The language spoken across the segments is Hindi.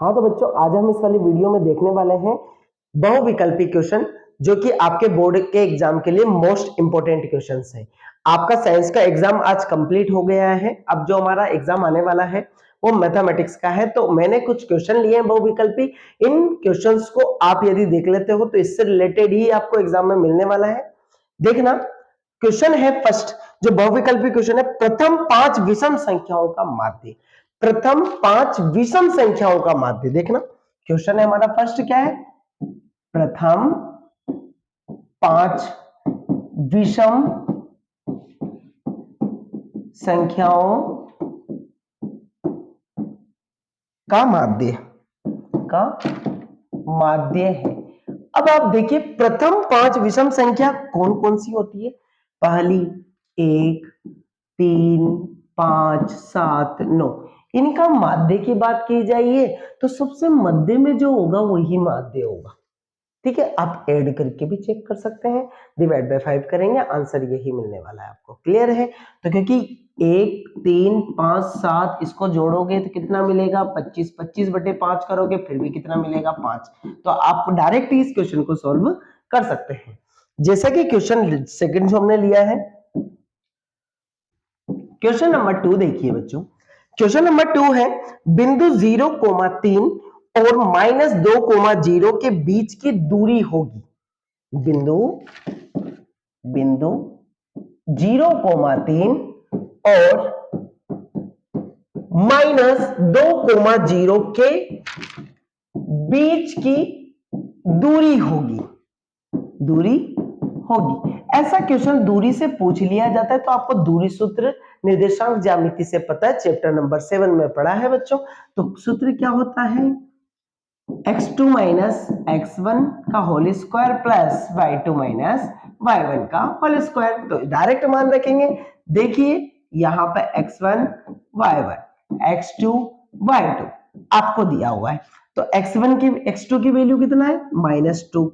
हाँ तो बच्चों आज हम इस वाली वीडियो में देखने वाले हैं बहुविकल्पी क्वेश्चन, जो कि आपके बोर्ड के एग्जाम के लिए मोस्ट इंपोर्टेंट क्वेश्चंस है। आपका साइंस का एग्जाम आज कंप्लीट हो गया है। अब जो हमारा एग्जाम आने वाला है वो मैथमेटिक्स का है। तो मैंने कुछ क्वेश्चन लिए हैं बहुविकल्पी। इन क्वेश्चंस को आप यदि देख लेते हो तो इससे रिलेटेड ही आपको एग्जाम में मिलने वाला है। देखना, क्वेश्चन है फर्स्ट, जो बहुविकल्पी क्वेश्चन है, प्रथम 5 विषम संख्याओं का माध्य। प्रथम 5 विषम संख्याओं का माध्य। देखना, क्वेश्चन है हमारा फर्स्ट क्या है, प्रथम 5 विषम संख्याओं का माध्य है। अब आप देखिए, प्रथम 5 विषम संख्या कौन कौन सी होती है। पहली 1, 3, 5, 7, 9, इनका माध्य की बात की जाइए तो सबसे मध्य में जो होगा वही माध्य होगा। ठीक है, आप ऐड करके भी चेक कर सकते हैं, डिवाइड बाय 5 करेंगे, आंसर यही मिलने वाला है आपको। क्लियर है? तो क्योंकि 1, 3, 5, 7 इसको जोड़ोगे तो कितना मिलेगा 25, 25/5 करोगे फिर भी कितना मिलेगा 5। तो आप डायरेक्ट इस क्वेश्चन को सॉल्व कर सकते हैं। जैसा कि क्वेश्चन सेकंड जो हमने लिया है, क्वेश्चन नंबर 2 देखिए बच्चों। क्वेश्चन नंबर 2 है, बिंदु 0,3 और -2,0 के बीच की दूरी होगी। बिंदु 0,3 और -2,0 के बीच की दूरी होगी। ऐसा क्वेश्चन दूरी से पूछ लिया जाता है तो आपको दूरी सूत्र निर्देशांक ज्यामिति से पता है, चैप्टर नंबर 7 में पढ़ा है बच्चों। तो सूत्र क्या होता है, x2 माइनस x1 का whole square plus y2 minus y1 का होल स्क्वायर। तो डायरेक्ट मान रखेंगे। देखिए यहां पे x1 y1, x2 y2 आपको दिया हुआ है। तो x1 की x2 की वैल्यू कितना है, -2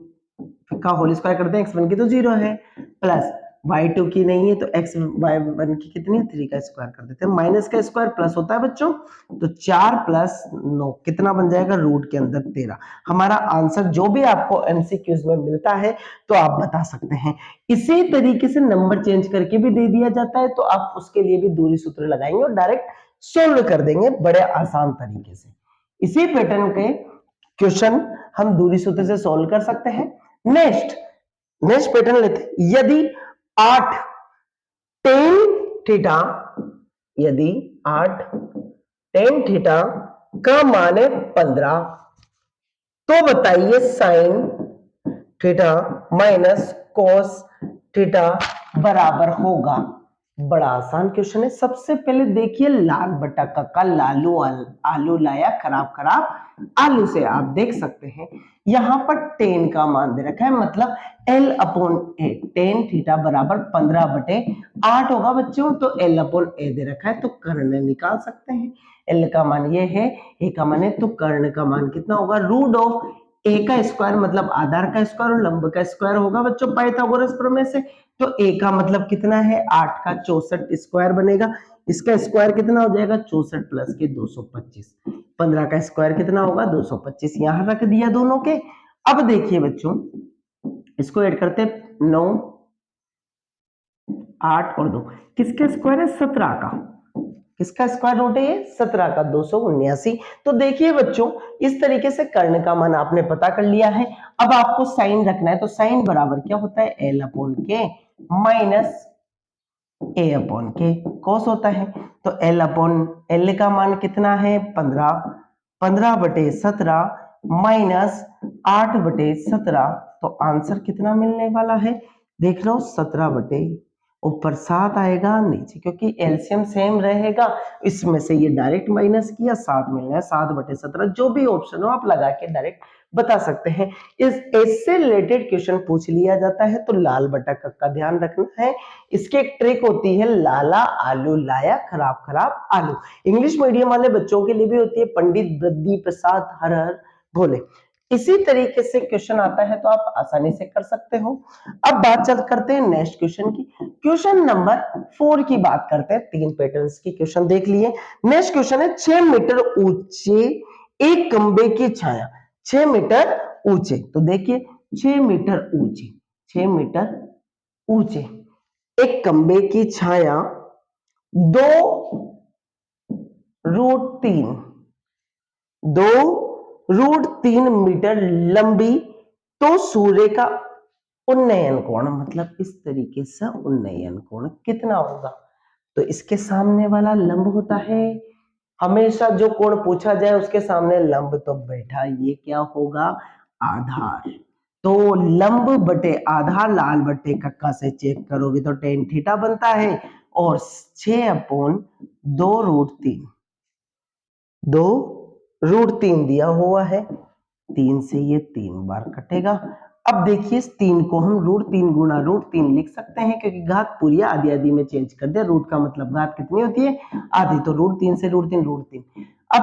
का होल स्क्वायर करते हैं, x1 की तो 0 है, प्लस y2 की नहीं है तो y1 की कितनी है, 3 का स्क्वायर कर देते हैं। माइनस का स्क्वायर प्लस होता है बच्चों, तो 4 + 9 कितना बन जाएगा, रूट के अंदर 13। हमारा आंसर जो भी आपको एमसीक्यूज में मिलता है तो आप बता सकते हैं। इसी तरीके से नंबर चेंज करके भी दे दिया जाता है तो आप उसके लिए भी दूरी सूत्र लगाएंगे और डायरेक्ट सोल्व कर देंगे बड़े आसान तरीके से। इसी पैटर्न के क्वेश्चन हम दूरी सूत्र से सोल्व कर सकते हैं। नेक्स्ट पैटर्न लेते हैं। यदि 8 tan थीटा, यदि 8 tan थीटा का मान है 15, तो बताइए sin theta minus cos theta बराबर होगा। बड़ा आसान क्वेश्चन है। सबसे पहले देखिए, लाल बटा कक्का लालू आलू लाया खराब आलू से आप देख सकते हैं यहां पर tan का मान दे रखा है, मतलब L/A। tan थीटा बराबर 15/8 होगा बच्चों, तो L/A दे रखा है तो कर्ण निकाल सकते हैं। L का मान ये है, A का मान है, तो कर्ण का मान कितना होगा, √A का स्क्वायर मतलब आधार का स्क्वायर और लंब का स्क्वायर होगा बच्चों पाइथागोरस प्रमेय से। तो A का मतलब कितना है, 8 का 64 स्क्वायर बनेगा। इसका स्क्वायर कितना हो जाएगा, 64 प्लस के 225। 15 का स्क्वायर कितना होगा, 225। यहां रख दिया दोनों के। अब देखिए बच्चों, इसको ऐड करते 9, 8 और 2, किसका स्क्वायर है, 17 का। किसका स्क्वायर रूट है ये, 17 का, 279। तो देखिए बच्चों, इस तरीके से कर्ण का मान आपने पता कर लिया है। अब आपको साइन रखना है, तो साइन बराबर क्या होता है, L/K माइनस A/K cos होता है। तो L का मान कितना है, 15/17 माइनस 8/17। तो आंसर कितना मिलने वाला है, देख लो 17 ऊपर 7 आएगा नीचे, क्योंकि एलसीएम सेम रहेगा, इसमें से ये डायरेक्ट माइनस किया, 7 मिलना है, 7/17। जो भी ऑप्शन हो आप लगा के डायरेक्ट बता सकते हैं। इससे रिलेटेड क्वेश्चन पूछ लिया जाता है तो लाल बटा का ध्यान रखना है। इसकी एक ट्रिक होती है, लाला आलू लाया खराब आलू। इंग्लिश मीडियम वाले बच्चों के लिए भी होती है, पंडित बद्री प्रसाद हर हर भोले। इसी तरीके से क्वेश्चन आता है तो आप आसानी से कर सकते हो। अब बात चल करते हैं नेक्स्ट क्वेश्चन की। क्वेश्चन नंबर 4 की बात करते हैं। 3 पैटर्न्स की क्वेश्चन देख लिए। नेक्स्ट क्वेश्चन है, 6 मीटर ऊंचे एक खंबे की छाया 6 मीटर ऊंचे। तो देखिए 6 मीटर ऊंचे, 6 मीटर ऊंचे एक खंबे की छाया 2√3 2√3 मीटर लंबी, तो सूर्य का उन्नयन कोण, मतलब इस तरीके से उन्नयन कोण कितना होगा? तो इसके सामने वाला लंब होता है, हमेशा जो कोण पूछा जाए उसके सामने लंब, तो बेटा ये क्या होगा? आधार। तो लंब बटे आधार लाल बटे कक्का से चेक करोगे तो tan थीटा बनता है, और 6/2√3 2√3 दिया हुआ है, 3 से ये 3 बार कटेगा। अब देखिए इस 3 को हम √3 गुणा √3 लिख सकते हैं, क्योंकि घात पूरी आधी आधी में चेंज कर दिया। रूट का मतलब घात कितनी होती है? आधी। तो √3 से √3 अब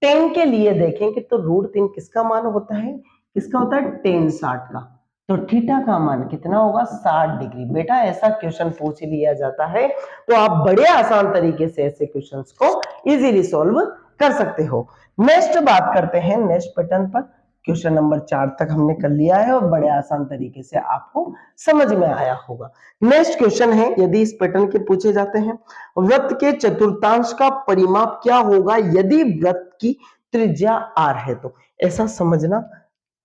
tan के लिए देखेंगे तो √3 किसका मान होता है? किसका होता है? tan 60 का। तो थीटा का मान कितना होगा? 60 डिग्री। बेटा ऐसा क्वेश्चन पूछ लिया जाता है तो आप बड़े आसान तरीके से ऐसे क्वेश्चंस को इजीली सॉल्व कर सकते हो। नेक्स्ट बात करते हैं नेक्स्ट पैटर्न पर। क्वेश्चन नंबर 4 तक हमने कर लिया है और बड़े आसान तरीके से आपको समझ में आया होगा। नेक्स्ट क्वेश्चन है, यदि इस पैटर्न के पूछे जाते हैं, वृत्त के चतुर्थांश का परिमाप क्या होगा यदि वृत्त की त्रिज्या r है? तो ऐसा समझना,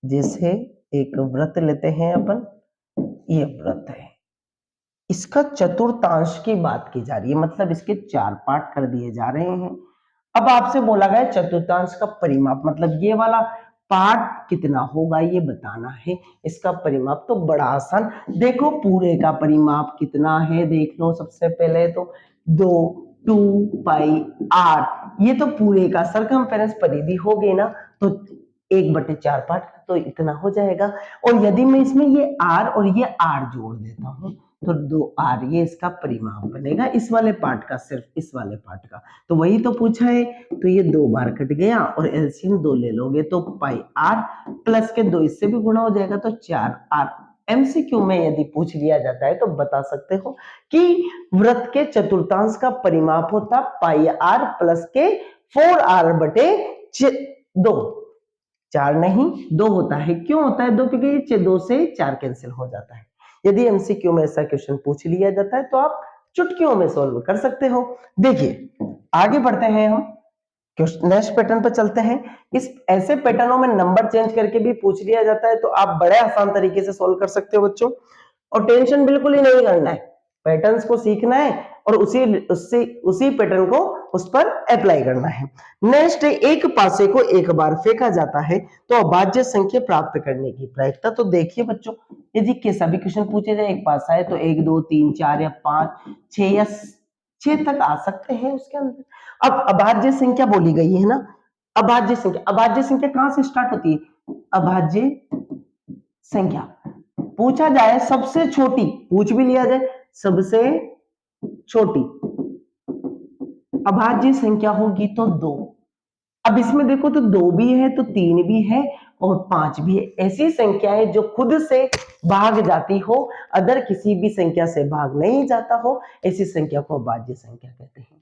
जैसे एक वृत्त लेते हैं अपन, ये वृत्त है, इसका चतुर्थांश की बात की जा रही है, मतलब इसके 4 पार्ट कर दिए जा रहे हैं। अब आपसे बोला गया चतुर्थांश का परिमाप, मतलब ये वाला पार्ट कितना होगा ये बताना है। इसका परिमाप तो बड़ा आसान, देखो पूरे का परिमाप कितना है, देख लो सबसे पहले तो 2 ये तो पूरे का सरकमफेरेंस परिधि हो गई ना, तो 1/4 पार्ट तो इतना हो जाएगा। और यदि मैं इसमें ये r और ये r जोड़ देता हूं तो 2r, ये इसका परिमाप बनेगा इस वाले पार्ट का, सिर्फ इस वाले पार्ट का। तो वही तो पूछा है, तो ये 2 बार कट गया और एलसीएम 2 ले लोगे तो πr प्लस के 2 इससे भी गुणा हो जाएगा तो 4r। एमसीक्यू में यदि पूछ लिया जाता है तो बता सकते हो कि वृत्त के चतुर्थांश का परिमाप होता πr प्लस के 4r/2। 4 नहीं 2 होता है। क्यों होता है 2? क्योंकि ये 2 से 4 कैंसिल हो जाता है। यदि एमसीक्यू में ऐसा क्वेश्चन पूछ लिया जाता है तो आप चुटकियों में सॉल्व कर सकते हो। देखिए आगे बढ़ते हैं हम, नेक्स्ट पैटर्न पर चलते हैं। इस ऐसे पैटर्नों में नंबर चेंज करके भी पूछ लिया जाता है तो आप बड़े आसान तरीके से सॉल्व कर सकते हो बच्चों, और टेंशन बिल्कुल ही नहीं करना है। पैटर्न्स को सीखना है और उसी पैटर्न को उस पर अप्लाई करना है। नेक्स्ट है, एक पासे को एक बार फेंका जाता है तो अभाज्य संख्या प्राप्त करने की प्रायिकता। तो देखिए बच्चों, यदि के सभी क्वेश्चन पूछे जाए एक पासा है तो 1 2 3 4 या 5 6 या 6 तक आ सकते हैं उसके अंदर। अब अभाज्य संख्या बोली गई है ना, अभाज्य संख्या कहां से स्टार्ट होती है? अभाज्य संख्या पूछा जाए सबसे छोटी, पूछ भी लिया जाए सबसे छोटी अभाज्य संख्या होगी तो 2। अब इसमें देखो तो 2 भी है तो 3 भी है और 5 भी है। ऐसी संख्याएं जो खुद से भाग जाती हो, अगर किसी भी संख्या से भाग नहीं जाता हो, ऐसी संख्या को अभाज्य संख्या कहते हैं।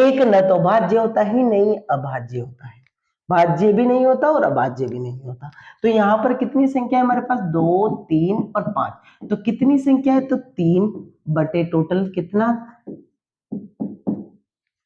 एक न तो भाज्य होता ही नहीं, अभाज्य होता है। भाज्य भी नहीं होता और अभाज्य भी नहीं होता। तो यहाँ पर कितनी संख्या है हमारे पास? 2 3 और 5। तो कितनी संख्या है? तो 3 बटे टोटल कितना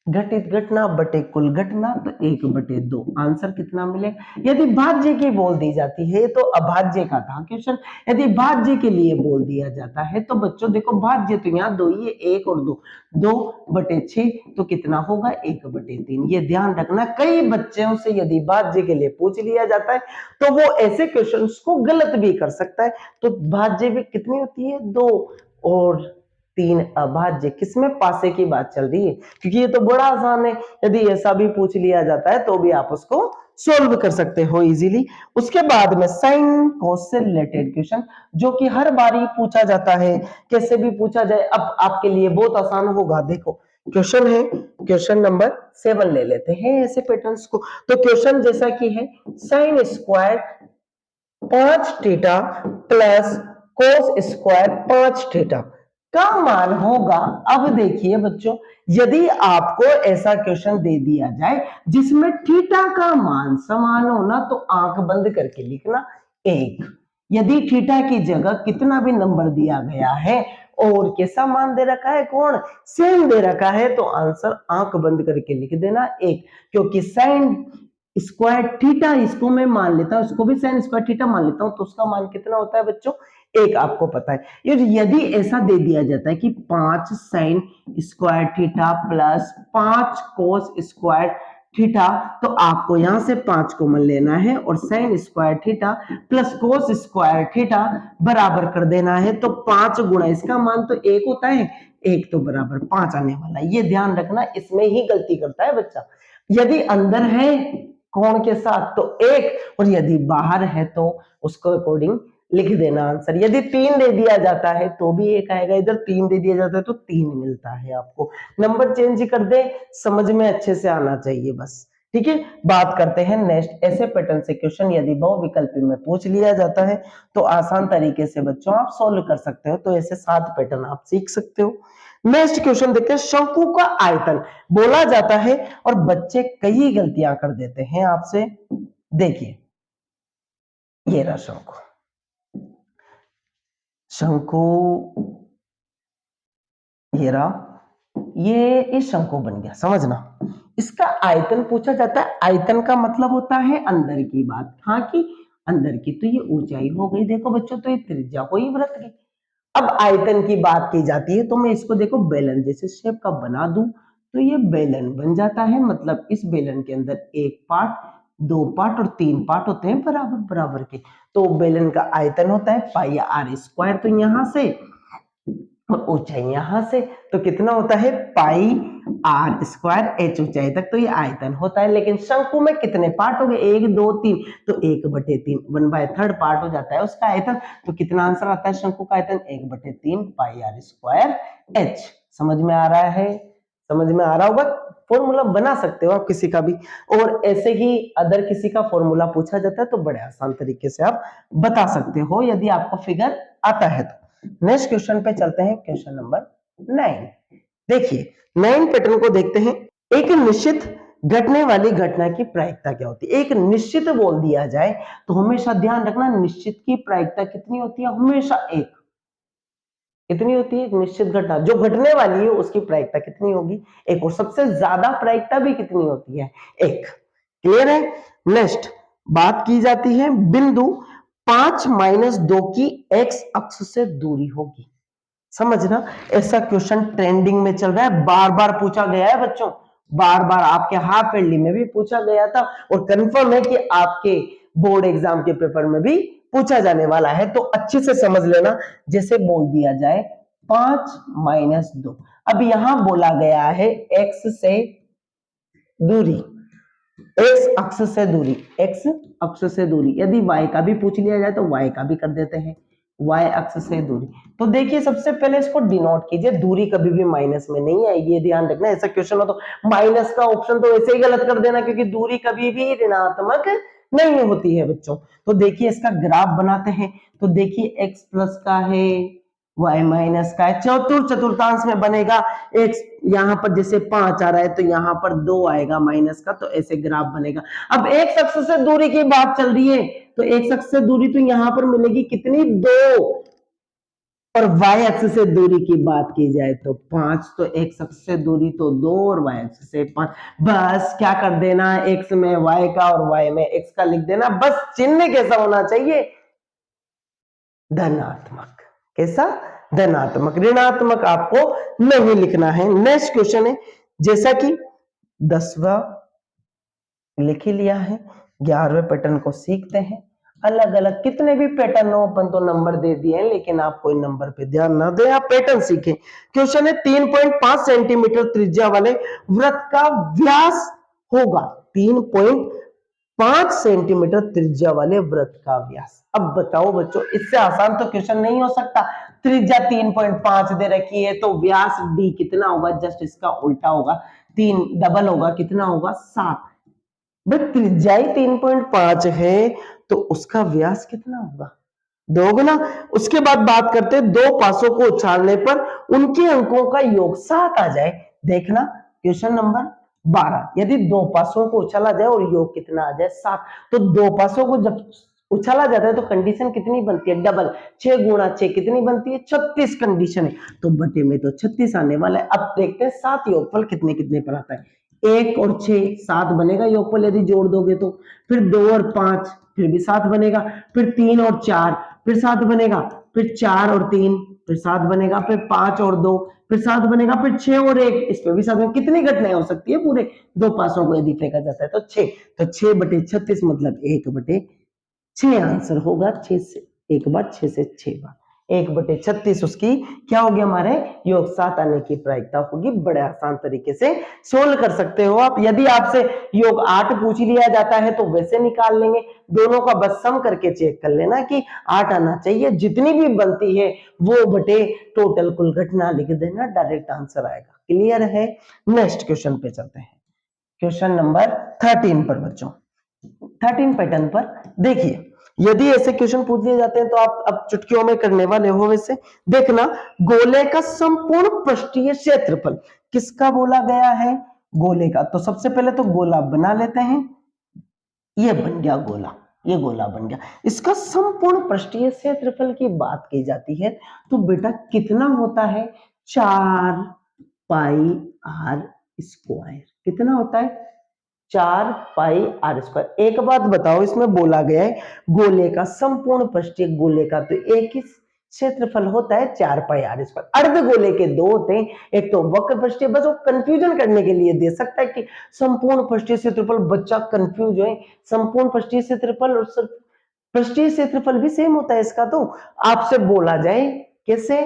घटित घटना बटे कुल घटना, तो 1/2। आंसर कितना मिलेगा? यदि भाज्य की बोल दी जाती है तो अभाज्य का था क्वेश्चन, यदि भाज्य के लिए बोल दिया जाता है तो बच्चों देखो भाज्य तो यहाँ 2 ही है, 1 और 2, 2/6 तो कितना होगा? 1/3। ये ध्यान रखना, कई बच्चों से यदि भाज्य के लिए पूछ लिया जाता है तो वो ऐसे क्वेश्चन को गलत भी कर सकता है। तो भाज्य भी कितनी होती है? 2 और 3 अभाज्य। किसमें? पासे की बात चल रही है, क्योंकि ये तो बड़ा आसान है। यदि ऐसा भी पूछ लिया जाता है तो भी आप उसको सोल्व कर सकते हो इजीली। उसके बाद में साइन कॉस से रिलेटेड क्वेश्चन, जो कि हर बार ही पूछा जाता है, कैसे भी पूछा जाए। अब आपके लिए बहुत आसान होगा। देखो क्वेश्चन है, क्वेश्चन नंबर 7 ले लेते हैं ऐसे पैटर्न्स को। तो क्वेश्चन जैसा कि है, sine square 5 theta plus cos square 5 theta का मान होगा। अब देखिए बच्चों, यदि आपको ऐसा क्वेश्चन दे दिया जाए जिसमें थीटा का मान समान हो ना, तो आंख बंद करके लिखना 1। यदि थीटा की जगह कितना भी नंबर दिया गया है और कैसा मान दे रखा है, कौन सेम दे रखा है, तो आंसर आंख बंद करके लिख देना 1। क्योंकि साइन स्क्वायर थीटा इसको मैं मान लेता हूं, इसको भी साइन स्क्वायर थीटा मान लेता हूं, तो उसका मान कितना होता है बच्चों, 1 आपको पता है। यदि ऐसा दे दिया जाता है कि 5 sine square theta plus 5 cos square theta, तो आपको यहां से 5 कॉमन लेना है और sine square theta plus cos square theta बराबर कर देना है। तो 5 गुणा इसका मान तो 1 होता है, 1 तो बराबर 5 आने वाला है। ये ध्यान रखना, इसमें ही गलती करता है बच्चा। यदि अंदर है कोण के साथ तो 1, और यदि बाहर है तो उसको अकॉर्डिंग लिख देना आंसर। यदि 3 दे दिया जाता है तो भी 1 आएगा, इधर 3 दे दिया जाता है तो 3 मिलता है आपको। नंबर चेंज कर दे, समझ में अच्छे से आना चाहिए बस। ठीक है, बात करते हैं नेक्स्ट। ऐसे पैटर्न से क्वेश्चन यदि बहुविकल्पी में पूछ लिया जाता है तो आसान तरीके से बच्चों आप सोल्व कर सकते हो। तो ऐसे 7 पैटर्न आप सीख सकते हो। नेक्स्ट क्वेश्चन देखते हैं। शंकु का आयतन बोला जाता है और बच्चे कई गलतियां कर देते हैं आपसे। देखिए, ये रहा शंकु, शंकु ये रहा, ये शंकु बन गया, समझना। इसका आयतन पूछा जाता है। आयतन का मतलब होता है अंदर की बात, हाँ की अंदर की। तो ये ऊंचाई हो गई, देखो बच्चों, तो ये त्रिज्या हुई वृत्त की। अब आयतन की बात की जाती है तो मैं इसको देखो बेलन जैसे शेप का बना दूं तो ये बेलन बन जाता है। मतलब इस बेलन के अंदर 1 पार्ट, 2 पार्ट और 3 पार्ट होते हैं बराबर बराबर के। तो बेलन का आयतन होता है पाई आर स्क्वायर। तो यहां से और ऊंचाई यहां से, तो कितना होता है पाई आर स्क्वायर एच ऊंचाई तक। तो ये आयतन होता है। लेकिन शंकु में कितने पार्ट हो गए, 1 2 3, तो 1/3 1/3 पार्ट हो जाता है उसका आयतन। तो कितना आंसर आता है शंकु का आयतन, 1/3 पाई आर स्क्वायर एच। समझ में आ रहा है, समझ में आ रहा होगा। फॉर्मूला बना सकते हो आप किसी का भी, और ऐसे ही अदर किसी का फॉर्मूला पूछा जाता है तो बड़े आसान तरीके से आप बता सकते हो यदि आपको फिगर आता है तो। नेक्स्ट क्वेश्चन पे चलते हैं, क्वेश्चन नंबर 9। देखिए 9 पैटर्न को देखते हैं। एक निश्चित घटने वाली घटना की प्रायिकता क्या होती है। एक निश्चित बोल दिया जाए तो हमेशा ध्यान रखना, निश्चित की प्रायिकता कितनी होती है, हमेशा 1। कितनी होती है, एक निश्चित घटना जो घटने वाली है उसकी प्रायिकता कितनी होगी, 1। और सबसे ज्यादा प्रायिकता भी कितनी होती है, 1। क्लियर है। नेक्स्ट बात की जाती है बिंदु 5 - 2 की एक्स अक्ष से दूरी होगी। समझना, ऐसा क्वेश्चन ट्रेंडिंग में चल रहा है, बार बार पूछा गया है बच्चों, बार बार आपके हाफ ईयरली में भी पूछा गया था और कंफर्म है कि आपके बोर्ड एग्जाम के पेपर में भी पूछा जाने वाला है। तो अच्छे से समझ लेना। जैसे बोल दिया जाए 5 - 2, अब यहां बोला गया है एक्स से दूरी, एक्स अक्ष से दूरी, एक्स अक्ष से दूरी। यदि वाई का भी पूछ लिया जाए तो वाई का भी कर देते हैं, वाई अक्ष से दूरी। तो देखिए सबसे पहले इसको डिनोट कीजिए, दूरी कभी भी माइनस में नहीं आएगी, ये ध्यान रखना। ऐसा क्वेश्चन हो तो माइनस का ऑप्शन तो ऐसे ही गलत कर देना, क्योंकि दूरी कभी भी ऋणात्मक नहीं होती है बच्चों। तो देखिए इसका ग्राफ बनाते हैं। तो देखिए एक्स प्लस का है, वाई माइनस का है, चतुर्थांश में बनेगा। एक्स यहां पर जैसे 5 आ रहा है तो यहां पर 2 आएगा माइनस का, तो ऐसे ग्राफ बनेगा। अब एक अक्ष से दूरी की बात चल रही है तो एक अक्ष से दूरी तो यहां पर मिलेगी कितनी, 2। और वाई अक्ष से दूरी की बात की जाए तो 5। तो एक्स अक्ष से दूरी तो 2 और वाई अक्ष से 5। बस क्या कर देना, एक्स में वाई का और वाई में एक्स का लिख देना। बस चिन्ह कैसा होना चाहिए, धनात्मक। कैसा, धनात्मक, ऋणात्मक आपको नहीं लिखना है। नेक्स्ट क्वेश्चन है, जैसा कि 10वां लिख ही लिया है, 11वें पैटर्न को सीखते हैं। अलग अलग कितने भी पैटर्न हो, अपन तो नंबर दे दिए हैं, लेकिन आप कोई नंबर पे ध्यान ना दें, आप पैटर्न सीखें। क्वेश्चन है 3.5 सेंटीमीटर त्रिज्या वाले वृत्त का व्यास होगा, 3.5 सेंटीमीटर त्रिज्या वाले वृत्त का व्यास। अब बताओ बच्चों, इससे आसान तो क्वेश्चन नहीं हो सकता। त्रिज्या 3.5 दे रखी है तो व्यास डी कितना होगा, जस्ट इसका उल्टा होगा, 3 डबल होगा, कितना होगा, 7। भाई त्रिज्या 3.5 है तो उसका व्यास कितना होगा, 2 गुना। उसके बाद बात करते हैं दो पासों को उछालने पर उनके अंकों का योग 7 आ जाए। देखना क्वेश्चन नंबर 12, यदि दो पासों को उछाला जाए और योग कितना आ जाए 7, तो दो पासों को जब उछाला जाता है तो कंडीशन कितनी बनती है, डबल। 6 गुणा 6 कितनी बनती है, 36 कंडीशन है, तो बटे में तो 36 आने वाला है। अब देखते हैं 7 योगफल कितने कितने पर आता है। 1 और 6 7 बनेगा योगफल यदि जोड़ दोगे तो, फिर 2 और 5 फिर भी 7 बनेगा, फिर 3 और 4 फिर 7 बनेगा, फिर 4 और 3 फिर 7 बनेगा, फिर 5 और 2 फिर 7 बनेगा, फिर 6 और 1 इस पे भी 7 बनेगा। कितनी घटनाएं हो सकती है पूरे दो पासों को यदि फेंका जाता है तो 6, तो 6 बटे 36 मतलब 1 बटे 6 आंसर होगा। 6 से एक बार, 6 से 6 बार, 1 बटे 36 उसकी क्या होगी, हमारे योग 7 आने की प्रायिकता होगी। बड़े आसान तरीके से सोल्व कर सकते हो आप। यदि आपसे योग 8 पूछ लिया जाता है तो वैसे निकाल लेंगे, दोनों का बस सम करके चेक कर लेना कि 8 आना चाहिए, जितनी भी बनती है वो बटे टोटल कुल घटना लिख देना, डायरेक्ट आंसर आएगा। क्लियर है? नेक्स्ट क्वेश्चन पे चलते हैं, क्वेश्चन नंबर 13 पर बच्चों। 13 पैटर्न पर देखिए, यदि ऐसे क्वेश्चन पूछ लिए जाते हैं तो आप अब चुटकियों में करने वाले हो। वैसे देखना, गोले का संपूर्ण पृष्ठीय क्षेत्रफल किसका बोला गया है, गोले का। तो सबसे पहले तो गोला बना लेते हैं, ये बन गया गोला, ये गोला बन गया। इसका संपूर्ण पृष्ठीय क्षेत्रफल की बात की जाती है तो बेटा कितना होता है, 4 पाई आर स्क्वायर। कितना होता है, 4 पाई आर स्क्वायर। एक बात बताओ, इसमें बोला गया है गोले का संपूर्ण पृष्ठीय, गोले का तो एक ही क्षेत्रफल होता है 4 पाई आर स्क्वायर। अर्ध गोले के दो होते हैं, एक तो वक्र पृष्ठीय, बस वो कंफ्यूजन करने के लिए दे सकता है कि संपूर्ण पृष्ठीय क्षेत्रफल, बच्चा कंफ्यूज है। संपूर्ण पृष्ठीय क्षेत्रफल और पृष्ठीय क्षेत्रफल भी सेम होता है इसका। तो आपसे बोला जाए कैसे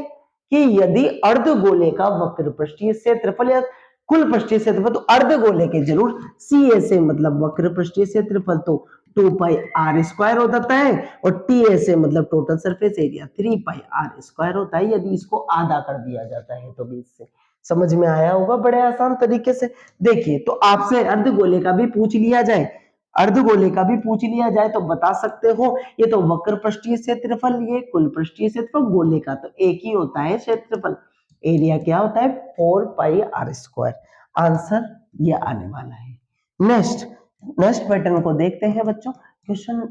कि यदि अर्ध गोले का वक्र पृष्ठीय क्षेत्रफल या कुल पृष्ठीय क्षेत्रफल, तो अर्ध गोले के जरूर सी ए से मतलब वक्र पृष्ठीय क्षेत्रफल तो 2 पाई आर स्क्वायर हो जाता है, और टी ए से मतलब total surface area 3 pi r square होता है। यदि इसको आधा कर दिया जाता है तो भी इससे समझ में आया होगा बड़े आसान तरीके से। देखिए, तो आपसे अर्ध गोले का भी पूछ लिया जाए, अर्ध गोले का भी पूछ लिया जाए तो बता सकते हो, ये तो वक्र पृष्ठीय क्षेत्रफल, ये कुल पृष्ठीय क्षेत्रफल, गोले का तो एक ही होता है क्षेत्रफल, एरिया क्या होता है 4 पाई आर स्क्वायर। आंसर ये आने वाला है। नेक्स्ट पैटर्न को देखते हैं बच्चों, क्वेश्चन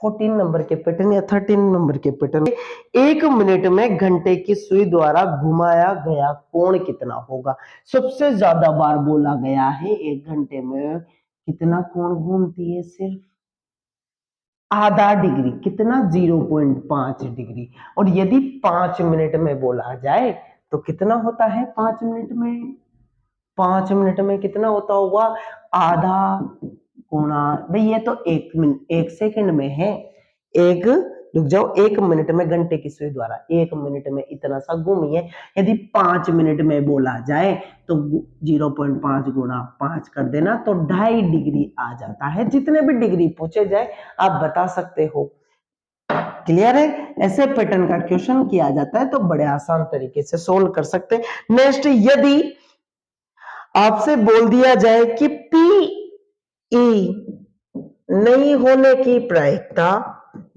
14 नंबर के पैटर्न या 13 नंबर के पैटर्न। 1 मिनट में घंटे की सुई द्वारा घुमाया गया कोण कितना होगा। सबसे ज्यादा बार बोला गया है 1 घंटे में कितना कोण घूमती है, सिर्फ आधा डिग्री। कितना, 0.5 डिग्री। और यदि 5 मिनट में बोला जाए तो कितना होता है 5 मिनट में, 5 मिनट में कितना होता होगा, आधा गुणा, भाई ये तो 1 मिनट 1 सेकंड में है, एक रुक जाओ, 1 मिनट में घंटे की सुई द्वारा 1 मिनट में इतना सा घूमी है। यदि 5 मिनट में बोला जाए तो 0.5 गुणा 5 कर देना तो 2.5 डिग्री आ जाता है। जितने भी डिग्री पूछे जाए आप बता सकते हो। क्लियर है? ऐसे पैटर्न का क्वेश्चन किया जाता है तो बड़े आसान तरीके से सोल्व कर सकते हैं। नेक्स्ट, यदि आपसे बोल दिया जाए कि पी ई नहीं होने की प्रायिकता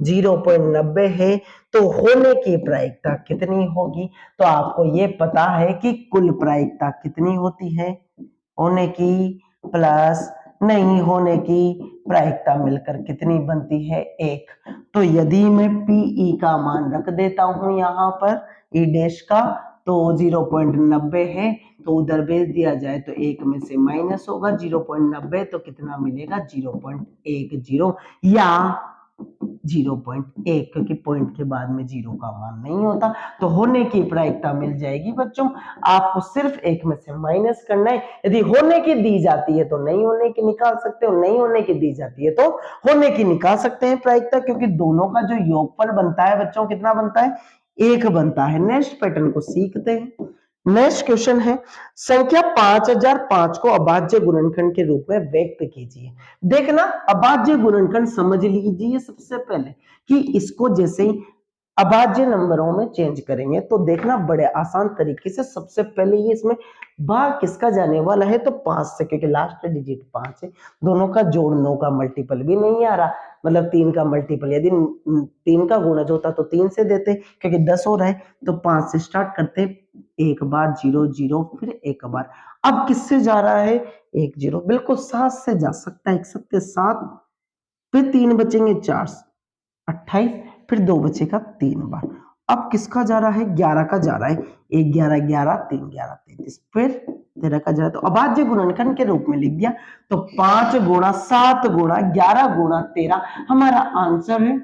0.90 है तो होने की प्रायिकता कितनी होगी। तो आपको ये पता है कि कुल प्रायिकता कितनी होती है, होने की प्लस नहीं होने की प्रायिकता मिलकर कितनी बनती है, 1। तो यदि मैं पीई का मान रख देता हूं यहां पर ई डैश का, तो 0.90 है, तो उधर भेज दिया जाए तो 1 में से माइनस होगा 0.90, तो कितना मिलेगा 0.10 या 0.1, क्योंकि पॉइंट के बाद में 0 का मान नहीं होता। तो होने की प्रायिकता मिल जाएगी बच्चों, आपको सिर्फ 1 में से माइनस करना है। यदि होने की दी जाती है तो नहीं होने की निकाल सकते हो, नहीं होने की दी जाती है तो होने की निकाल सकते हैं प्रायिकता, क्योंकि दोनों का जो योगफल बनता है बच्चों कितना बनता है, 1 बनता है। नेक्स्ट पैटर्न को सीखते हैं। नेक्स्ट क्वेश्चन है, संख्या 5005 को अभाज्य गुणनखंड के रूप में व्यक्त कीजिए। देखना, अभाज्य गुणनखंड समझ लीजिए सबसे पहले कि इसको जैसे ही अभाज्य नंबरों में चेंज करेंगे तो देखना बड़े आसान तरीके से। सबसे पहले ये इसमें भाग किसका जाने वाला है, तो 5 से, क्योंकि लास्ट डिजिट 5 है। दोनों का जोड़ 9 का मल्टीपल भी नहीं आ रहा, मतलब 3 का मल्टीपल, यदि 3 का गुणज होता तो 3 से देते, क्योंकि 10 हो रहा है तो 5 से स्टार्ट करते, एक बार 0 0 फिर एक बार। अब किससे जा रहा है? 1 0, बिल्कुल 7 से जा सकता है, 1 7 7, फिर 3 बचेंगे 4 28, फिर 2 बचेगा 3 बार। अब किसका जा रहा है? 11 का जा रहा है, 1 11 11 3 11 33, फिर 13 का जा रहा है, तो अभाज्य गुणनखंड के रूप में लिख दिया, तो 5 गुणा 7 गुणा 11 गुणा 13 हमारा आंसर है।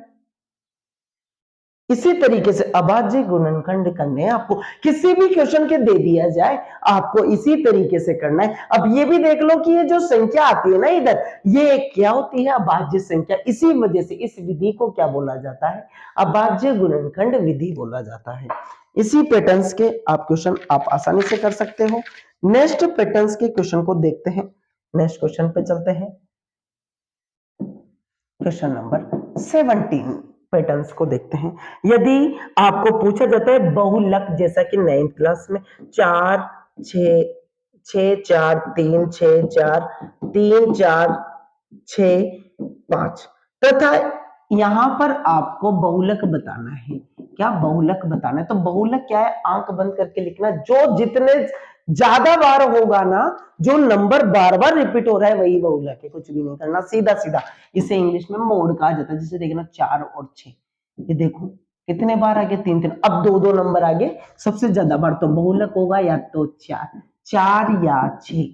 इसी तरीके से अभाज्य गुणनखंड करने आपको किसी भी क्वेश्चन के दे दिया जाए, आपको इसी तरीके से करना है। अब ये भी देख लो कि ये जो संख्या आती है ना इधर, ये क्या होती है? अभाज्य संख्या। इसी वजह से इस विधि को क्या बोला जाता है? अभाज्य गुणनखंड विधि बोला जाता है। इसी पैटर्न्स के आप क्वेश्चन आप आसानी से कर सकते हो। नेक्स्ट पैटर्न्स के क्वेश्चन को देखते हैं। नेक्स्ट क्वेश्चन पे चलते हैं। क्वेश्चन नंबर 17 पैटर्न्स को देखते हैं। यदि आपको पूछा जाता है बहुलक, जैसा कि 9th क्लास में 4 6 6 4 3 6 4 3 4 6 5, तथा यहां पर आपको बहुलक बताना है। क्या बहुलक बताना है? तो बहुलक क्या है? आंख बंद करके लिखना, जो जितने ज्यादा बार होगा ना, जो नंबर बार बार रिपीट हो रहा है वही बहुलक है, कुछ भी नहीं करना, सीधा सीधा। इसे इंग्लिश में मोड कहा जाता है। जिसे देखना 4 और 6, ये देखो कितने बार आगे? 3 3, अब 2 2 नंबर आगे, सबसे ज्यादा बार तो बहुलक होगा या तो 4 4 या 6,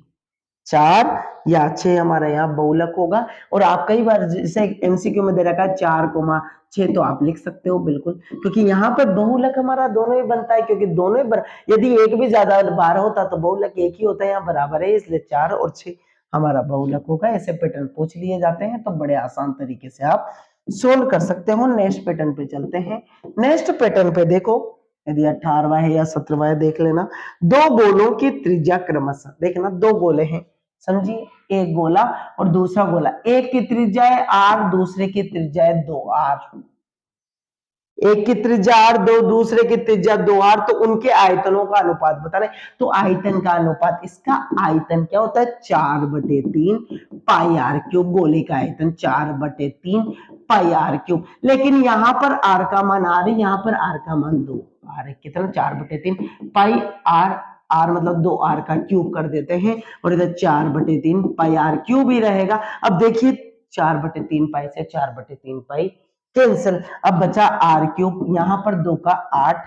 4 या 6 हमारा यहाँ बहुलक होगा। और आप कई बार जैसे एमसीक्यू में दे रखा है 4,6, तो आप लिख सकते हो बिल्कुल, क्योंकि यहाँ पर बहुलक हमारा दोनों ही बनता है, क्योंकि दोनों ही यदि एक भी ज्यादा बार होता तो बहुलक एक ही होता है, यहाँ बराबर है, इसलिए 4 और 6 हमारा बहुलक होगा। ऐसे पैटर्न पूछ लिए जाते हैं तो बड़े आसान तरीके से आप सोल्व कर सकते हो। नेक्स्ट पैटर्न पे चलते हैं। नेक्स्ट पैटर्न पे देखो, यदि 18वां है या 17वां है देख लेना। दो गोलों की त्रिज्या क्रमशः, देखना दो गोले हैं, समझिए, एक गोला और दूसरा गोला, एक की त्रिज्या है r, दूसरे की त्रिज्या है 2r, एक की त्रिज्या r, दो दूसरे की त्रिज्या 2r, तो उनके आयतनों का अनुपात बताना है। तो आयतन का अनुपात, इसका आयतन क्या होता है? 4/3 पाई r क्यूब। गोले का आयतन 4/3 पाई r क्यूब। लेकिन यहाँ पर r का मान r है, यहाँ पर r का मान 2r है। कितना? 4/3 पाई r, r मतलब 2r का क्यूब कर देते हैं, और इधर 4/3 पाई r क्यूब ही रहेगा। अब देखिए 4/3 पाई से 4/3 पाई कैंसिल, अब बचा r क्यूब, यहाँ पर 2 का 8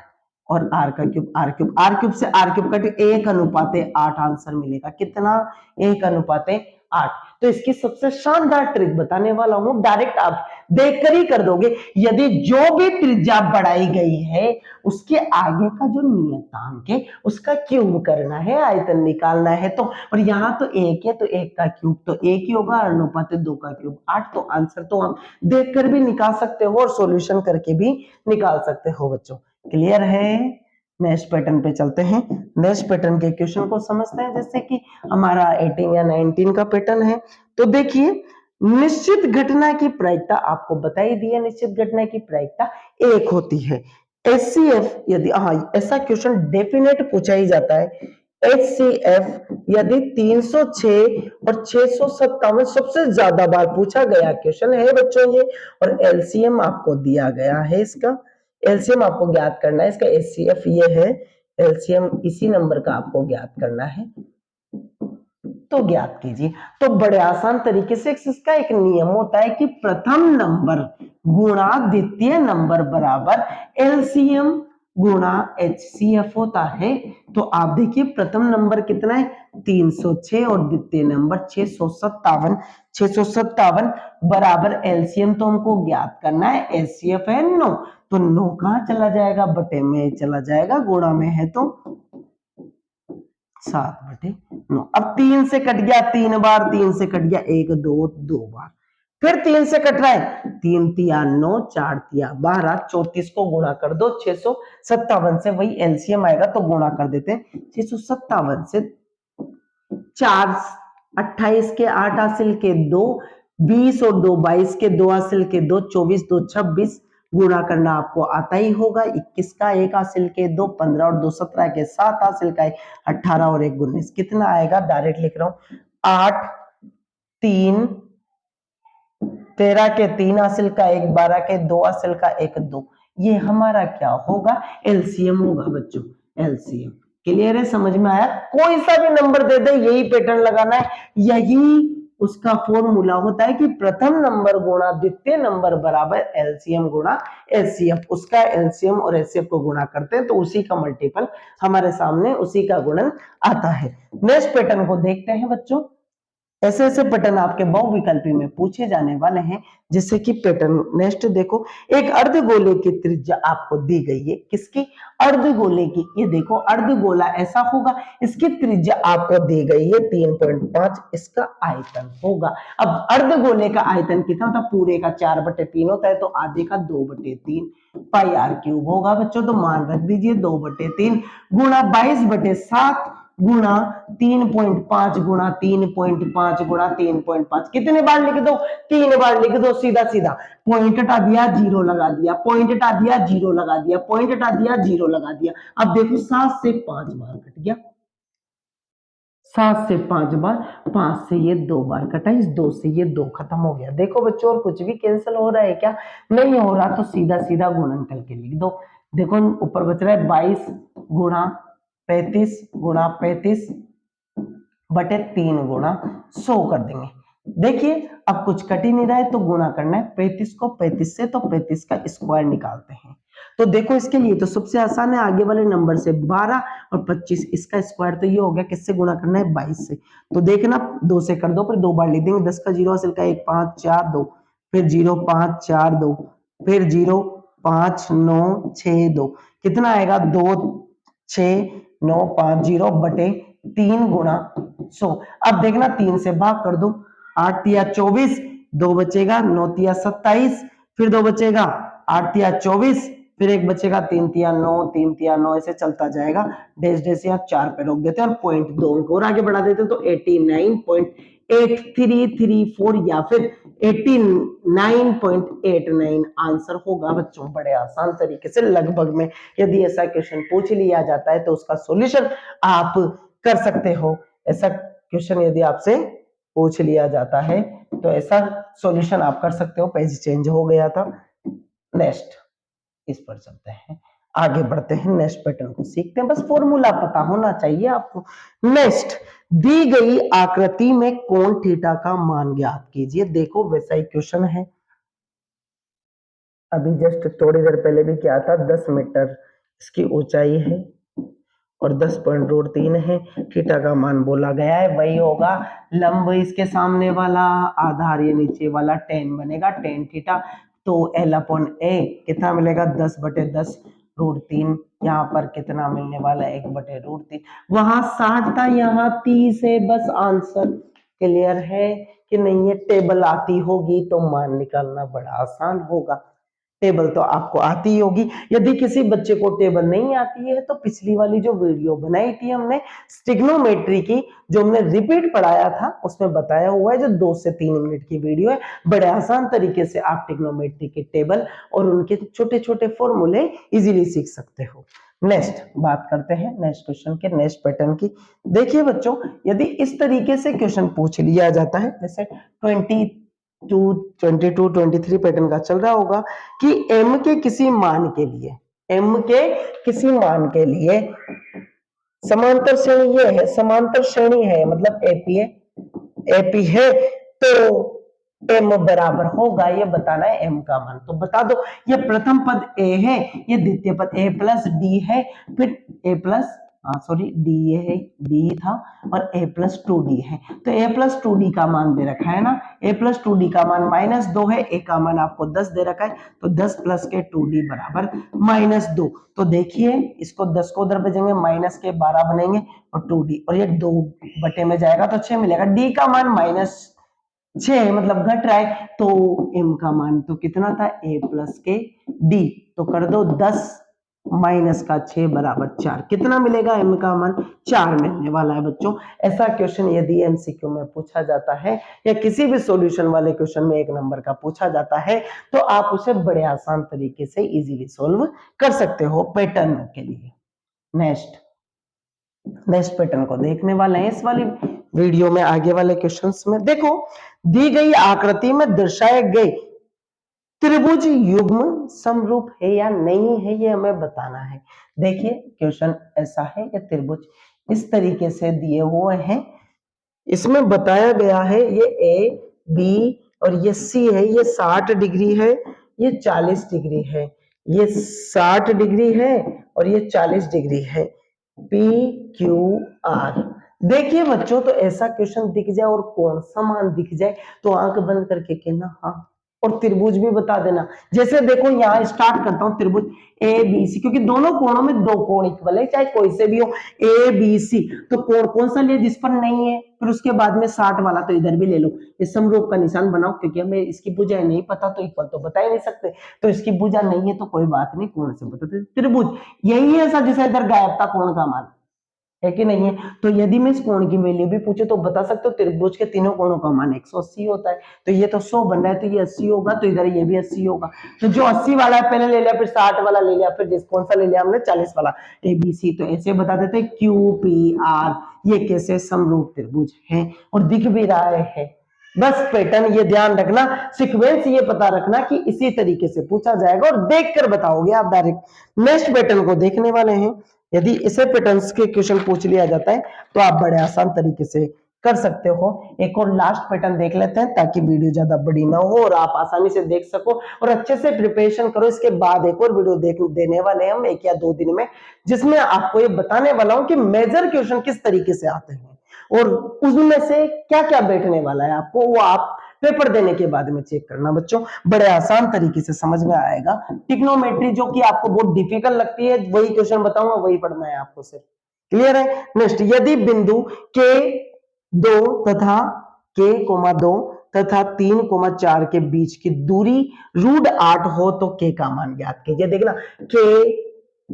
और r का cube, r cube, r cube से r क्यूब कटे 1:8 आंसर मिलेगा। कितना? 1:8। तो इसकी सबसे शानदार ट्रिक बताने वाला हूं, डायरेक्ट आप देखकर ही कर दोगे। यदि जो भी त्रिज्या बढ़ाई गई है उसके आगे का जो नियतांक है उसका क्यूब करना है, आयतन निकालना है। तो और यहाँ तो 1 है, तो 1 का क्यूब तो 1 ही होगा, अनुपात 2 का क्यूब 8। तो आंसर तो हम देखकर भी निकाल सकते हो और सॉल्यूशन करके भी निकाल सकते हो बच्चों। क्लियर है? नेक्स्ट पैटर्न पे चलते हैं। नेक्स्ट पैटर्न के क्वेश्चन को समझते हैं। जैसे कि हमारा 18 या 19 का पैटर्न है, तो देखिए निश्चित घटना की प्रायिकता आपको बताई दी है। निश्चित घटना की प्रायिकता 1 होती है। एचसीएफ, यदि ऐसा क्वेश्चन डेफिनेट पूछा ही जाता है। एचसीएफ यदि 306 और 657 सबसे ज्यादा बार पूछा गया क्वेश्चन है बच्चों ये, और एलसीएम आपको दिया गया है। इसका एलसीएम आपको ज्ञात करना है। इसका एचसीएफ ये है, एलसीएम इसी नंबर का आपको ज्ञात करना है, तो ज्ञात कीजिए। तो बड़े आसान तरीके से इसका एक नियम होता है कि प्रथम नंबर गुणा द्वितीय नंबर बराबर एलसीएम गुणा एचसीएफ होता है। तो आप देखिए प्रथम नंबर कितना है? 306 और द्वितीय नंबर 657। 657 बराबर एलसीएम तो हमको ज्ञात करना है, एचसीएफ है 9, तो 9 कहां चला जाएगा? बटे में चला जाएगा, गुणा में है तो 7/9। अब 3 से कट गया 3 बार, 3 से कट गया 1 2 2 बार, फिर 3 से कट रहा है, 3 तिया 9, 4 तिया 12, 34 को गुणा कर दो 657 से, वही एलसीएम आएगा तो गुणा कर देते हैं। 657 से 4 28 के 8 हासिल के 2, 20 और 2 22 के 2 हासिल के 2, 24 2 26, गुणा करना आपको आता ही होगा। 21 का 1 हासिल के 2, 15 और 2 17 के 7 हासिल का 18 और 1 19, कितना आएगा? डायरेक्ट लिख रहा हूं 8 3 13 के 3 हासिल का 1, 12 के 2 हासिल का 1, 2, ये हमारा क्या होगा, एलसीएम होगा बच्चों, एलसीएम। क्लियर है, समझ में आया? कोई सा भी नंबर दे दे यही पैटर्न लगाना है, यही उसका फॉर्मूला होता है कि प्रथम नंबर गुणा द्वितीय नंबर बराबर एलसीएम गुणा एचसीएफ। उसका एलसीएम और एचसीएफ को गुणा करते हैं तो उसी का मल्टीपल हमारे सामने, उसी का गुणन आता है। नेक्स्ट पैटर्न को देखते हैं बच्चों। ऐसे ऐसे पैटर्न आपके बहुविकल्पी में पूछे जाने वाले हैं, जैसे कि पैटर्न नेक्स्ट देखो, एक अर्धगोले की त्रिज्या आपको दी गई है, किसकी, अर्धगोले की। ये देखो अर्धगोला ऐसा होगा, इसकी त्रिज्या आपको दी गई है 3.5, इसका आयतन होगा। अब अर्धगोले का आयतन कितना होता है, पूरे का 4/3 होता है, तो आधे का 2/3 पाई आर क्यूब होगा बच्चों। तो मान रख दीजिए 2/3 गुणा 22/7 गुणा 3.5 गुणा 3.5 गुणा 3.5, कितने बार लिख दो, 3 बार लिख दो, सीधा सीधा। पॉइंट हटा दिया, जीरो लगा दिया, पॉइंट हटा दिया, जीरो लगा दिया, पॉइंट हटा दिया, जीरो लगा दिया। अब देखो 7 से 5 बार कट गया, 7 से 5 बार, 5 से ये 2 बार कटा, इस 2 से ये 2 खत्म हो गया। देखो बच्चों, और कुछ भी कैंसिल हो रहा है क्या, नहीं हो रहा, तो सीधा सीधा गुणन करके लिख दो। देखो ऊपर बच रहा है 22 गुणा 35 गुणा 35/3 गुणा 100 कर देंगे। देखिए अब कुछ कट ही नहीं रहा है, तो गुणा करना है 35 को 35 से, तो 35 का स्क्वायर निकालते हैं। तो देखो इसके लिए तो सबसे आसान है, आगे वाले नंबर से 12 और 25, इसका स्क्वायर तो ये हो गया, किससे गुणा करना है, 22 से। तो देखना 2 से कर दो, फिर 2 बार लिख देंगे, 10 का 0 हासिल का 1, 5 4 2, फिर 0 5 4 2, फिर 0 5 9 6 2, कितना आएगा, 2 6 9 5 0/3 गुणा 100। अब देखना 3 से भाग कर दो, 8 तिया 24, 2 बचेगा, 9 तिया 27, फिर 2 बचेगा, 8 तिया 24, फिर 1 बचेगा, 3 तिया 9, 3 तिया 9, ऐसे चलता जाएगा। डैश डैश यहाँ 4 पे रोक देते हैं और पॉइंट 2 अंक और आगे बढ़ा देते हैं, तो 89.8334 या फिर 89.89 आंसर होगा बच्चों। बड़े आसान तरीके से लगभग में यदि ऐसा क्वेश्चन पूछ लिया जाता है तो उसका सॉल्यूशन आप कर सकते हो। ऐसा क्वेश्चन यदि आपसे पूछ लिया जाता है तो ऐसा सॉल्यूशन आप कर सकते हो। पेज चेंज हो गया था। नेक्स्ट इस पर चलते हैं, आगे बढ़ते हैं, नेक्स्ट पैटर्न को सीखते हैं। बस फॉर्मूला पता होना चाहिए आपको। नेक्स्ट, दी गई आकृति में कोण थीटा का मान ज्ञात कीजिए। देखो वैसा ही क्वेश्चन है, अभी जस्ट थोड़ी देर पहले भी क्या था, 10 मीटर इसकी ऊंचाई है और 10.3 है, थीटा का मान बोला गया है, वही होगा लंब इसके सामने वाला, आधार ये नीचे वाला, tan बनेगा, tan थीटा। तो L/A कितना मिलेगा, 10/10 √3। यहाँ पर कितना मिलने वाला है, 1/√3। वहां 60 था, यहाँ 30 है। बस आंसर क्लियर है कि नहीं, ये टेबल आती होगी तो मान निकालना बड़ा आसान होगा। टेबल तो आपको आती ही होगी। यदि किसी बच्चे को टेबल नहीं आती है तो पिछली वाली जो वीडियो बनाई थी हमने ट्रिग्नोमेट्री की, जो हमने रिपीट पढ़ाया था, उसमें बताया हुआ है, जो 2 से 3 मिनट की वीडियो है। बड़े आसान तरीके से आप ट्रिग्नोमेट्री के टेबल और उनके छोटे छोटे फॉर्मूले इजीली सीख सकते हो। नेक्स्ट बात करते हैं नेक्स्ट क्वेश्चन के, नेक्स्ट पैटर्न की। देखिए बच्चों, यदि इस तरीके से क्वेश्चन पूछ लिया जाता है, जैसे 22-23 पैटर्न का चल रहा होगा कि m के किसी मान के लिए, m के किसी मान के लिए समांतर श्रेणी ये है, समांतर श्रेणी है, मतलब एपी है, तो m बराबर होगा, ये बताना है m का मान। तो बता दो, ये प्रथम पद a है, ये द्वितीय पद a प्लस d है, फिर a प्लस d ये है, d था, और a प्लस 2d है। तो a प्लस 2d का मान दे रखा है ना, a प्लस 2d का मान -2 है, a का मान आपको 10 दे रखा है, तो 10 प्लस के 2d बराबर -2। तो देखिए इसको 10 को उधर भेजेंगे, माइनस के 12 बनेंगे और 2d, और ये 2 बटे में जाएगा तो 6 मिलेगा। d का मान -6 मतलब घट रहा है, तो m का मान तो कितना था, a प्लस के d, तो कर दो 10 माइनस का 6 बराबर 4, कितना मिलेगा, m का मान 4 मिलने वाला है बच्चों। ऐसा क्वेश्चन यदि एमसीक्यू में पूछा जाता है या किसी भी सॉल्यूशन वाले क्वेश्चन में 1 नंबर का पूछा जाता है तो आप उसे बड़े आसान तरीके से इजीली सॉल्व कर सकते हो पैटर्न के लिए। नेक्स्ट पैटर्न को देखने वाले हैं। इस वाली वीडियो में आगे वाले क्वेश्चंस में। देखो, दी गई आकृति में दर्शाए गए त्रिभुज युग्म समरूप है या नहीं है, ये हमें बताना है। देखिए क्वेश्चन ऐसा है कि त्रिभुज इस तरीके से दिए हुए हैं, इसमें बताया गया है ये ए बी और ये सी है, ये 60 डिग्री है, ये 40 डिग्री है, ये 60 डिग्री है और ये 40 डिग्री है, पी क्यू आर। देखिए बच्चों, तो ऐसा क्वेश्चन दिख जाए और कौन सा मान दिख जाए तो आंख बंद करके कहना हाँ, और त्रिभुज भी बता देना। जैसे देखो यहाँ स्टार्ट करता हूं, त्रिभुज ए बी सी, क्योंकि दोनों कोणों में दो कोण इक्वल है, चाहे कोई से भी हो, ए बी सी। तो कोण कौन सा लिया जिस पर नहीं है, फिर उसके बाद में 60 वाला, तो इधर भी ले लो, इस समरूप का निशान बनाओ, क्योंकि हमें इसकी भुजा नहीं पता तो इक्वल तो बता ही नहीं सकते, तो इसकी भुजा नहीं है तो कोई बात नहीं, कोण से बताते। त्रिभुज यही है ऐसा जैसा इधर गायब था कोण का मान, है कि नहीं है। तो यदि मैं इस कोण की वैल्यू भी पूछे तो बता सकते हो, त्रिभुज के तीनों कोणों का मान 180 होता है, तो ये तो 100 बन रहा है, तो ये 80 होगा, तो इधर ये भी 80 होगा। तो जो 80 वाला है पहले ले लिया, फिर 60 वाला ले लिया, फिर जिस कौन सा ले लिया हमने 40 वाला, ए बी सी। तो ऐसे बता देते क्यू पी आर, ये कैसे समरूप त्रिभुज है और दिख भी रहा है। बस पैटर्न ये ध्यान रखना, सीक्वेंस ये पता रखना कि इसी तरीके से पूछा जाएगा और देखकर बताओगे आप डायरेक्ट। नेक्स्ट पैटर्न को देखने वाले हैं। यदि इसे पैटर्न्स के क्वेश्चन पूछ लिया जाता है तो आप बड़े आसान तरीके से कर सकते हो। एक और लास्ट पैटर्न देख लेते हैं ताकि वीडियो ज्यादा बड़ी ना हो और आप आसानी से देख सको और अच्छे से प्रिपरेशन करो। इसके बाद एक और वीडियो देने वाले हैं हम 1 या 2 दिन में, जिसमें आपको ये बताने वाला हूं कि मेजर क्वेश्चन किस तरीके से आते हैं और उसमें से क्या क्या बैठने वाला है आपको, वो आप पेपर देने के बाद में चेक करना बच्चों, बड़े आसान तरीके से समझ में आएगा। टिग्नोमेट्री जो कि आपको बहुत डिफिकल्ट लगती है, वही क्वेश्चन बताऊंगा, वही पढ़ना है आपको सिर्फ। क्लियर है। नेक्स्ट, यदि बिंदु के 2 तथा के 2 तथा 3, 4 के बीच की दूरी √8 हो तो के का मान ज्ञात कीजिए। देखना, के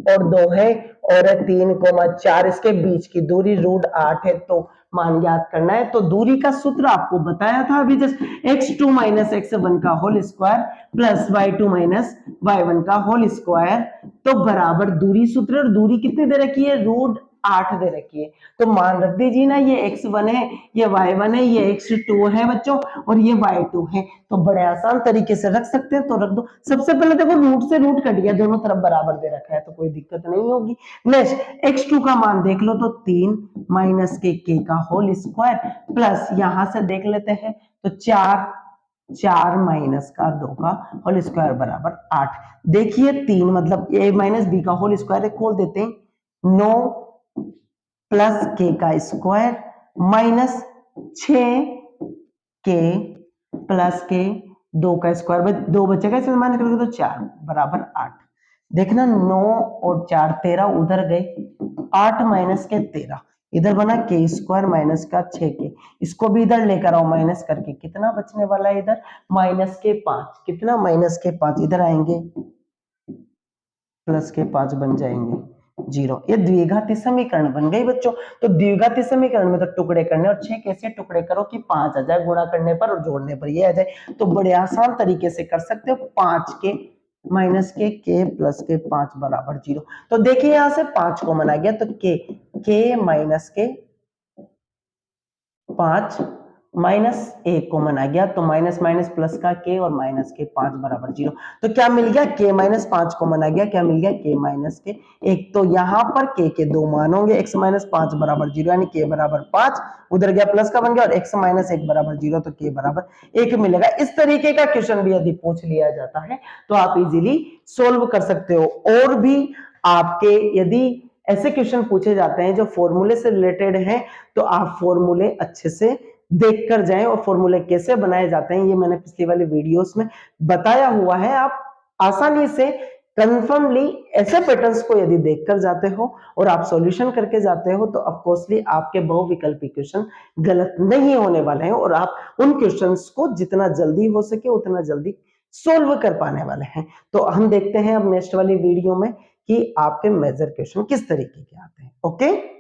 और 2 है और 3, 4 इसके बीच की दूरी √8 है, तो मान ज्ञात करना है। तो दूरी का सूत्र आपको बताया था अभी जस्ट, x2 - x1 का whole square plus y2 - y1 का होल स्क्वायर, तो बराबर दूरी सूत्र, और दूरी कितनी दे रखी है, √8 दे रखी है। तो मान रख दीजिए ना, ये x1 है, ये y1 है, ये x2 है बच्चों और ये y2 है। तो बड़े आसान तरीके से रख सकते हैं, तो रख दो। सबसे पहले देखो रूट से रूट कट गया, दोनों तरफ बराबर दे रखा है तो कोई दिक्कत नहीं होगी। नेक्स्ट, x2 का मान देख लो, तो 3 - के का होल स्क्वायर प्लस यहां से देख लेते हैं तो 4 का 2 का होल स्क्वायर बराबर 8। देखिए 3 मतलब a - b का होल स्क्वायर खोल देते हैं, 9 प्लस के का स्क्वायर माइनस 6 के प्लस के 2 का स्क्वायर, 2 बचेगा, इसमें मान करोगे तो 4 बराबर 8। देखना 9 और 4 13 उधर गए, 8 - के 13 इधर बना, के स्क्वायर माइनस का 6 के, इसको भी इधर लेकर आओ माइनस करके, कितना बचने वाला है इधर, -5। कितना, -5 इधर आएंगे, प्लस के 5 बन जाएंगे 0। ये द्विघाती समीकरण बन गई बच्चों। तो द्विघाती समीकरण में तो टुकड़े करने, और 6 कैसे टुकड़े करो कि 5 आ जाए, गुणा करने पर और जोड़ने पर ये आ जाए। तो बड़े आसान तरीके से कर सकते हो। 5 के माइनस के प्लस के 5 बराबर 0। तो देखिए यहां से 5 कॉमन आ गया, तो के माइनस के 5 माइनस 1 कॉमन आ गया, तो माइनस माइनस प्लस का के और माइनस के 5 बराबर 0। तो क्या मिल गया, के - 5 कॉमन आ गया, क्या मिल गया, के - के 1। तो यहां पर के 2 मान होंगे, x - 5 बराबर 0, यानी के बराबर 5, उधर गया प्लस का बन गया, और x - 1 बराबर 0, तो के बराबर 1 मिलेगा। इस तरीके का क्वेश्चन भी यदि पूछ लिया जाता है तो आप इजीली सोल्व कर सकते हो। और भी आपके यदि ऐसे क्वेश्चन पूछे जाते हैं जो फॉर्मूले से रिलेटेड हैं, तो आप फॉर्मूले अच्छे से देख कर जाएं, और फॉर्मूले कैसे बनाए जाते हैं ये मैंने पिछली वाली वीडियोस में बताया हुआ है। आप आसानी से कंफर्मली ऐसे पैटर्न्स को यदि देखकर जाते हो और आप सॉल्यूशन करके जाते हो, तो ऑफकोर्सली आपके बहुविकल्पी क्वेश्चन गलत नहीं होने वाले हैं, और आप उन क्वेश्चंस को जितना जल्दी हो सके उतना जल्दी सोल्व कर पाने वाले हैं। तो हम देखते हैं अब नेक्स्ट वाली वीडियो में कि आपके मेजर क्वेश्चन किस तरीके के आते हैं। ओके।